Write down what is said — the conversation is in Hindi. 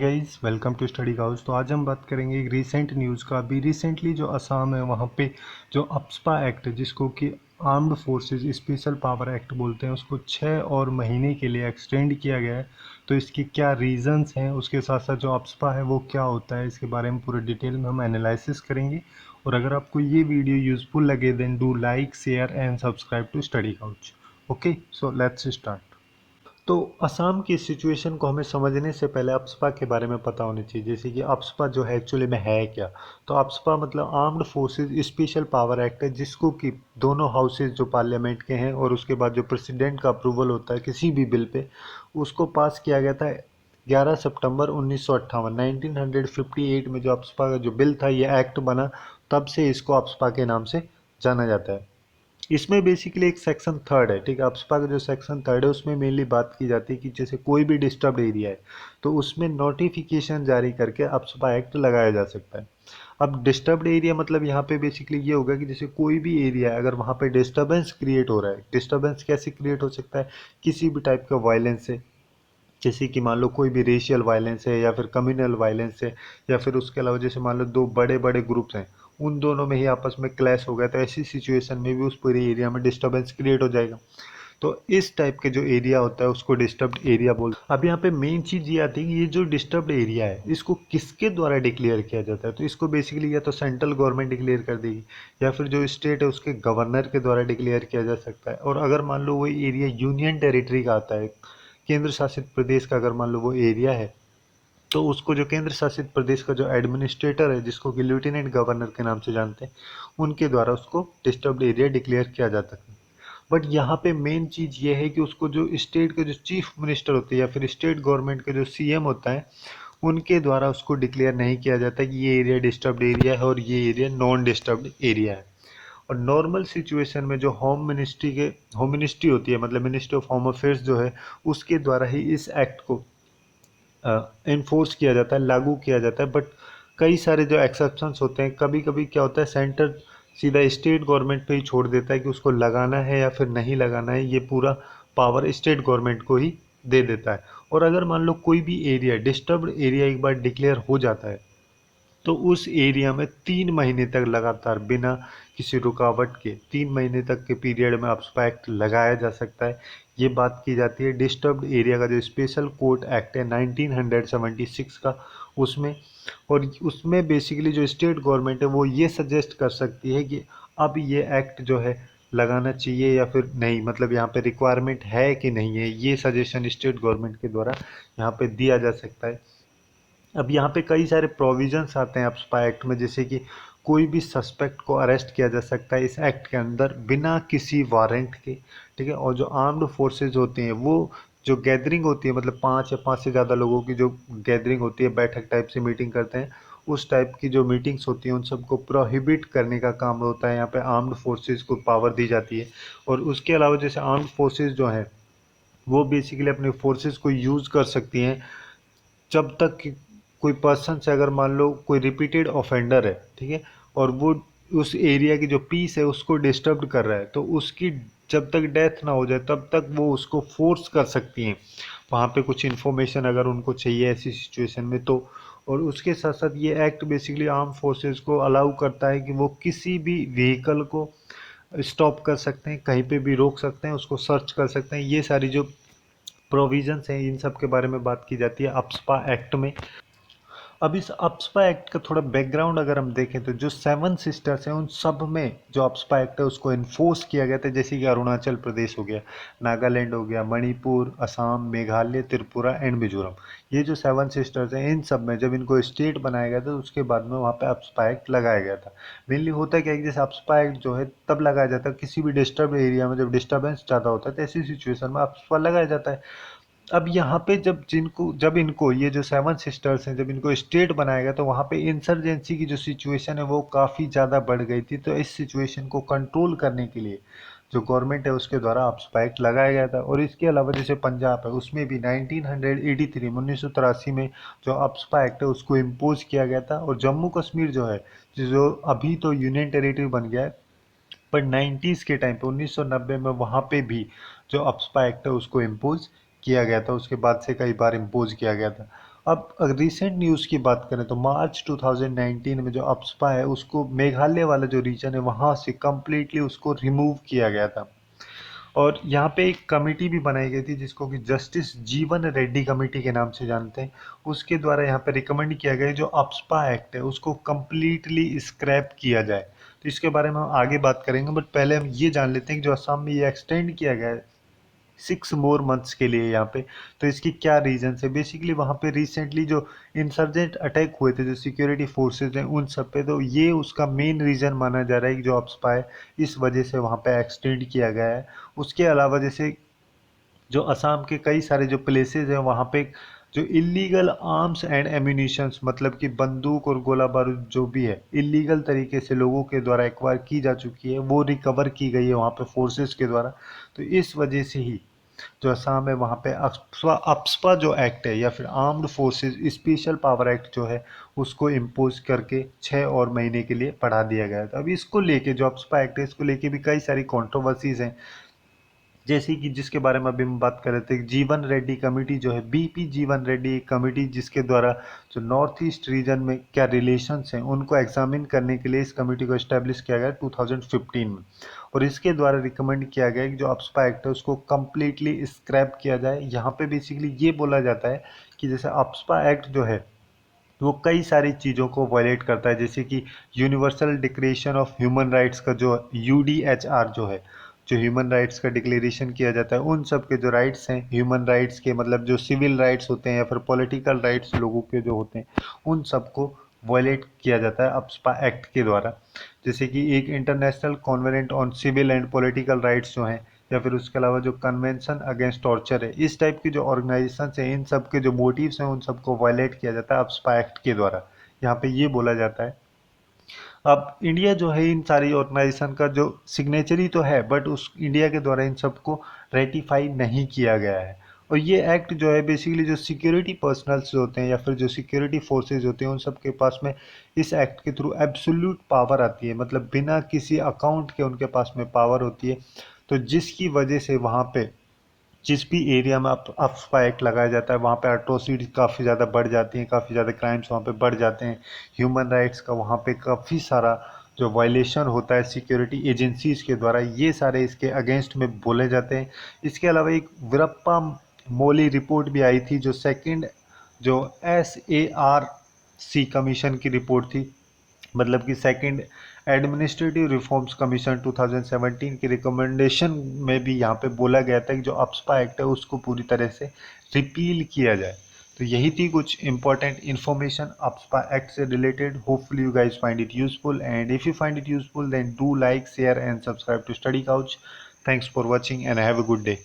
Guys, welcome to study house. तो आज हम बात करेंगे एक रीसेंट न्यूज़ का। अभी रिसेंटली जो असम है वहाँ पे जो अप्सपा एक्ट है, जिसको कि armed forces special power act बोलते हैं, उसको 6 और महीने के लिए एक्सटेंड किया गया है। तो इसके क्या रीजंस हैं, उसके साथ साथ जो अप्सपा है वो क्या होता है, इसके बारे में पूरे डिटेल में हम एनालिसिस करेंगे। और अगर आपको ये वीडियो यूज़फुल लगे then do like, share and subscribe to study house. Okay, so let's start. तो असम की सिचुएशन को हमें समझने से पहले अप्सपा के बारे में पता होनी चाहिए, जैसे कि अप्सपा जो है एक्चुअली में है क्या। तो अप्सपा मतलब armed forces special power act है, जिसको कि दोनों हाउसेज जो पार्लियामेंट के हैं और उसके बाद जो प्रेसिडेंट का अप्रूवल होता है किसी भी बिल पे, उसको पास किया गया था 11 सितंबर 1958 1958 में। जो अप्सपा का जो बिल था, ये एक्ट बना, तब से इसको अप्सपा के नाम से जाना जाता है। इसमें बेसिकली एक सेक्शन थर्ड है, ठीक है। अप्सपा का जो सेक्शन थर्ड है उसमें मेनली बात की जाती है कि जैसे कोई भी डिस्टर्ब्ड एरिया है तो उसमें नोटिफिकेशन जारी करके अप्सपा एक्ट लगाया जा सकता है। अब डिस्टर्ब्ड एरिया मतलब यहाँ पे बेसिकली ये होगा कि जैसे कोई भी एरिया है, अगर वहाँ पे डिस्टर्बेंस क्रिएट हो रहा है, डिस्टर्बेंस कैसे क्रिएट हो सकता है, किसी भी टाइप का वायलेंस से, जैसे कि मान लो कोई भी रेशियल वायलेंस है या फिर कम्युनल वायलेंस है, या फिर उसके अलावा जैसे मान लो दो बड़े बड़े ग्रुप्स हैं, उन दोनों में ही आपस में क्लैश हो गया, तो ऐसी सिचुएशन में भी उस पूरे एरिया में डिस्टर्बेंस क्रिएट हो जाएगा। तो इस टाइप के जो एरिया होता है उसको डिस्टर्ब्ड एरिया बोलते हैं। अब यहाँ पे मेन चीज़ ये आती है कि ये जो डिस्टर्ब्ड एरिया है इसको किसके द्वारा डिक्लेयर किया जाता है। तो इसको बेसिकली या तो सेंट्रल गवर्नमेंट डिक्लेयर कर देगी, या फिर जो स्टेट है उसके गवर्नर के द्वारा डिक्लेयर किया जा सकता है। और अगर मान लो वो एरिया यूनियन टेरिटरी का आता है, केंद्र शासित प्रदेश का अगर मान लो वो एरिया है, तो उसको जो केंद्र शासित प्रदेश का जो एडमिनिस्ट्रेटर है, जिसको कि लेफ्टिनेंट गवर्नर के नाम से जानते हैं, उनके द्वारा उसको डिस्टर्ब्ड एरिया डिक्लेयर किया जाता है। बट यहाँ पे मेन चीज़ ये है कि उसको जो स्टेट के जो चीफ मिनिस्टर होते हैं या फिर स्टेट गवर्नमेंट का जो सीएम होता है, उनके द्वारा उसको डिक्लेयर नहीं किया जाता कि ये एरिया डिस्टर्ब्ड एरिया है और ये एरिया नॉन डिस्टर्ब्ड एरिया है। और नॉर्मल सिचुएशन में जो होम मिनिस्ट्री होती है, मतलब मिनिस्ट्री ऑफ होम अफेयर्स जो है, उसके द्वारा ही इस एक्ट को इन्फोर्स किया जाता है, लागू किया जाता है। बट कई सारे जो एक्सेप्शंस होते हैं, कभी कभी क्या होता है, सेंटर सीधा स्टेट गवर्नमेंट पे ही छोड़ देता है कि उसको लगाना है या फिर नहीं लगाना है, ये पूरा पावर स्टेट गवर्नमेंट को ही दे देता है। और अगर मान लो कोई भी एरिया डिस्टर्ब्ड एरिया एक बार डिक्लेयर हो जाता है, तो उस एरिया में 3 महीने तक लगातार बिना किसी रुकावट के 3 महीने तक के पीरियड में अप्सपा एक्ट लगाया जा सकता है। ये बात की जाती है डिस्टर्ब्ड एरिया का जो स्पेशल कोर्ट एक्ट है 1976 का, उसमें। और उसमें बेसिकली जो स्टेट गवर्नमेंट है वो ये सजेस्ट कर सकती है कि अब ये एक्ट जो है लगाना चाहिए या फिर नहीं, मतलब यहाँ पे रिक्वायरमेंट है कि नहीं है, ये सजेशन स्टेट गवर्नमेंट के द्वारा यहाँ पे दिया जा सकता है। अब यहाँ पे कई सारे प्रोविजंस आते हैं अप्सपा एक्ट में, जैसे कि कोई भी सस्पेक्ट को अरेस्ट किया जा सकता है इस एक्ट के अंदर बिना किसी वारंट के, ठीक है। और जो आर्म्ड फोर्सेज होते हैं वो जो गैदरिंग होती है, मतलब 5 या 5 से ज़्यादा लोगों की जो गैदरिंग होती है, बैठक टाइप से मीटिंग करते हैं, उस टाइप की जो मीटिंग्स होती हैं उन सबको प्रोहिबिट करने का काम होता है। यहाँ पे आर्म्ड फोर्सेज को पावर दी जाती है। और उसके अलावा जैसे आर्म्ड फोर्सेज जो हैं वो बेसिकली अपने फोर्सेज को यूज़ कर सकती हैं जब तक कि कोई पर्सन से, अगर मान लो कोई रिपीटेड ऑफेंडर है, ठीक है, और वो उस एरिया की जो पीस है उसको डिस्टर्ब कर रहा है, तो उसकी जब तक डेथ ना हो जाए तब तक वो उसको फोर्स कर सकती हैं वहाँ पे कुछ इन्फॉर्मेशन अगर उनको चाहिए ऐसी सिचुएशन में तो। और उसके साथ साथ ये एक्ट बेसिकली आर्म फोर्सेस को अलाउ करता है कि वो किसी भी व्हीकल को स्टॉप कर सकते हैं, कहीं पे भी रोक सकते हैं, उसको सर्च कर सकते हैं। ये सारी जो प्रोविजंस हैं इन सब के बारे में बात की जाती है अप्सपा एक्ट में। अब इस अप्सपा एक्ट का थोड़ा बैकग्राउंड अगर हम देखें तो जो 7 सिस्टर्स हैं उन सब में जो अप्सपा एक्ट है उसको इन्फोर्स किया गया था, जैसे कि अरुणाचल प्रदेश हो गया, नागालैंड हो गया, मणिपुर, असम, मेघालय, त्रिपुरा एंड मिजोरम। ये जो 7 सिस्टर्स हैं इन सब में जब इनको स्टेट बनाया गया था उसके बाद में वहाँ पे अप्सपा एक्ट लगाया गया था। मेनली होता क्या है कि जैसे अप्सपा एक्ट जो है तब लगाया जाता है किसी भी डिस्टर्ब एरिया में, जब डिस्टर्बेंस ज़्यादा होता है तो ऐसी सिचुएशन में अप्सपा लगाया जाता है। अब यहाँ पे जब इनको ये जो 7 सिस्टर्स हैं जब इनको स्टेट बनाया गया तो वहाँ पे इंसर्जेंसी की जो सिचुएशन है वो काफ़ी ज़्यादा बढ़ गई थी। तो इस सिचुएशन को कंट्रोल करने के लिए जो गवर्नमेंट है उसके द्वारा अप्सपा एक्ट लगाया गया था। और इसके अलावा जैसे पंजाब है उसमें भी 1983 में 1983 में जो अप्सपा एक्ट है उसको इम्पोज किया गया था। और जम्मू कश्मीर जो है, जो अभी तो यूनियन टेरिटरी बन गया है, पर 90s के टाइम पे 1990 में वहाँ पे भी जो अप्सपा एक्ट है उसको इम्पोज किया गया था, उसके बाद से कई बार इम्पोज किया गया था। अब अगर रिसेंट न्यूज़ की बात करें तो मार्च 2019 में जो अप्सपा है उसको मेघालय वाला जो रीजन है वहाँ से कम्प्लीटली उसको रिमूव किया गया था। और यहाँ पे एक कमेटी भी बनाई गई थी जिसको कि जस्टिस जीवन रेड्डी कमेटी के नाम से जानते हैं। उसके द्वारा यहाँ पे रिकमेंड किया गया है जो अप्सपा एक्ट है उसको कम्प्लीटली स्क्रैप किया जाए। तो इसके बारे में हम आगे बात करेंगे, बट पहले हम ये जान लेते हैं कि जो असम में ये एक्सटेंड किया गया है 6 more months के लिए यहाँ पे, तो इसकी क्या रीजन है। बेसिकली वहाँ पे रिसेंटली जो इंसर्जेंट अटैक हुए थे जो सिक्योरिटी फोर्सेज हैं उन सब पे, तो ये उसका मेन रीज़न माना जा रहा है कि जो अप्सपा है इस वजह से वहाँ पे एक्सटेंड किया गया है। उसके अलावा जैसे जो असम के कई सारे जो प्लेसेस हैं वहाँ पे जो इलीगल आर्म्स एंड एम्यूनिशंस मतलब कि बंदूक और गोला बारूद जो भी है इलीगल तरीके से लोगों के द्वारा एक्वायर की जा चुकी है वो रिकवर की गई है वहाँ पे फोर्सेस के द्वारा। तो इस वजह से ही जो असम है वहाँ पे अप्सपा अप्सपा जो एक्ट है या फिर armed forces special power act जो है उसको इम्पोज करके 6 और महीने के लिए बढ़ा दिया गया था। अब इसको लेके जो अप्सपा एक्ट है इसको लेके भी कई सारी कंट्रोवर्सीज हैं, जैसे कि जिसके बारे में अभी हम बात कर रहे थे जीवन रेड्डी कमेटी जो है बीपी जीवन रेड्डी कमेटी जिसके द्वारा जो नॉर्थ ईस्ट रीजन में क्या रिलेशंस हैं उनको एग्जामिन करने के लिए इस कमेटी को एस्टेब्लिश किया गया 2015 में। और इसके द्वारा रिकमेंड किया गया कि जो अप्सपा एक्ट है उसको कम्प्लीटली स्क्रैप किया जाए। यहाँ पे बेसिकली ये बोला जाता है कि जैसे अप्सपा एक्ट जो है वो कई सारी चीज़ों को वायलेट करता है, जैसे कि universal declaration of human rights का जो यूडीएचआर जो है, जो ह्यूमन राइट्स का डिक्लेरेशन किया जाता है उन सब के जो राइट्स हैं ह्यूमन राइट्स के मतलब जो सिविल राइट्स होते हैं या फिर पॉलिटिकल राइट्स लोगों के जो होते हैं उन सबको वायलेट किया जाता है अप्सपा एक्ट के द्वारा। जैसे कि एक international covenant on civil and political rights जो हैं या फिर उसके अलावा जो कन्वेंशन अगेंस्ट टॉर्चर है, इस टाइप की जो ऑर्गेनाइजेशन है इन सब के जो मोटिव्स हैं उन सबको वायलेट किया जाता है अप्सपा एक्ट के द्वारा। यहाँ पे ये बोला जाता है। अब इंडिया जो है इन सारी ऑर्गेनाइजेशन का जो सिग्नेचरी तो है बट उस इंडिया के द्वारा इन सबको रेटिफाई नहीं किया गया है। और ये एक्ट जो है बेसिकली जो सिक्योरिटी पर्सनल्स होते हैं या फिर जो सिक्योरिटी फोर्सेज होते हैं उन सब के पास में इस एक्ट के थ्रू एब्सोल्यूट पावर आती है, मतलब बिना किसी अकाउंट के उनके पास में पावर होती है। तो जिसकी वजह से वहाँ पे जिस भी एरिया में अप्सपा एक्ट लगाया जाता है वहाँ पे अट्रोसिटीज काफ़ी ज़्यादा बढ़ जाती हैं, काफ़ी ज़्यादा क्राइम्स वहाँ पे बढ़ जाते हैं। ह्यूमन राइट्स का वहाँ पे काफ़ी सारा जो वायलेशन होता है सिक्योरिटी एजेंसीज के द्वारा, ये सारे इसके अगेंस्ट में बोले जाते हैं। इसके अलावा एक वीरप्पा मोली रिपोर्ट भी आई थी जो सेकंड जो SARC कमीशन की रिपोर्ट थी, मतलब कि सेकंड एडमिनिस्ट्रेटिव रिफॉर्म्स कमीशन 2017 की रिकमेंडेशन में भी यहाँ पे बोला गया था कि जो अप्सपा एक्ट है उसको पूरी तरह से रिपील किया जाए। तो यही थी कुछ इंपॉर्टेंट इन्फॉर्मेशन अप्सपा एक्ट से रिलेटेड। Hopefully you guys find it useful and if you find it useful then do like share and subscribe to study couch. Thanks for watching and have a good day.